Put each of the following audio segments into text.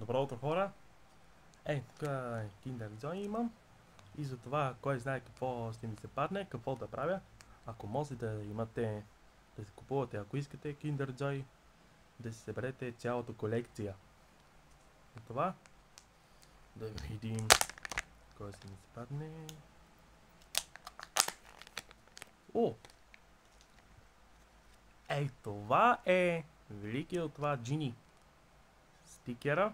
Добро утро, хора! Тук е Kinder Joy имам и затова кой знае какво ще ми се падне, какво да правя. Ако може да имате, да се купувате, ако искате Kinder Joy, да си съберете цялата колекция. За това да видим кой ще ми се падне. О! Това е великият от това Джини стикера.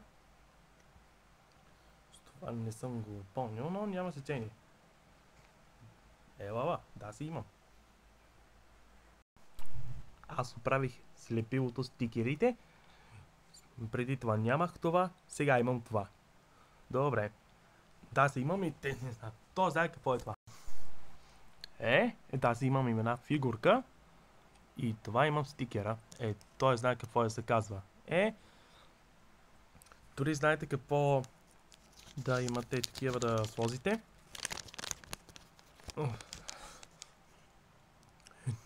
Това не съм го помнил, но няма значение. Елала, да си имам. Аз оправих слепилото стикерите. Преди това нямах това, сега имам това. Добре. Да си имам и те не знаят. Той знае какво е това. Да си имам имена фигурка. И това имам стикера. Той знае какво се казва. Дори знаете какво да имате такива да сложите.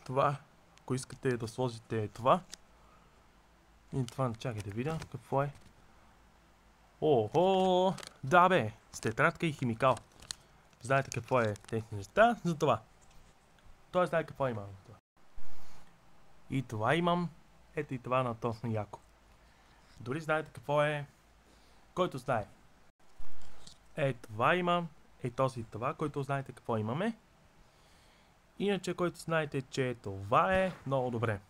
Това, ако искате да сложите това. И това, чакай да видя какво е. Охо! Да бе! С тетрадка и химикал. Знаете какво е тези неща, за това. Той знае какво имам. И това имам. Ето и това на точно яко. Дори знаете какво е. Който знае. Това имам. Този това, който знаете какво имаме. Иначе, който знаете, че това е много добре.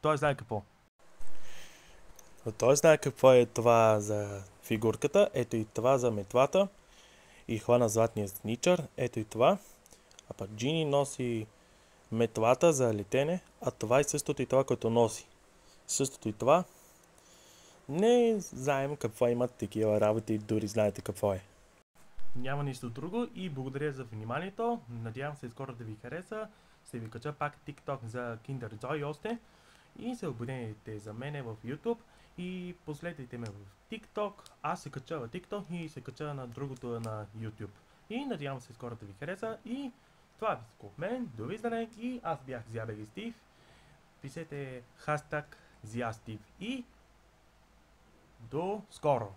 Той знае какво. Той знае какво е това за фигурката. Ето и това за метлата. И хвана златния сничър. Ето и това. А пък Джини носи метлата за летене. А това е същото и това, което носи. Същото и това. Не знаем какво имат такива работи. Дори знаете какво е. Няма нищо друго и благодаря за вниманието. Надявам се скоро да ви хареса. Ще ви кача пак TikTok за Kinder Joy още. И се абонирайте за мене в YouTube. И последвайте ме в TikTok. Аз се кача в TikTok и се кача на другото на YouTube. И надявам се скоро да ви хареса. И това е всичко от мен. Довиждане. И аз бях Зябеги Стив. Пишете хаштаг ZiaSteve. И до скоро!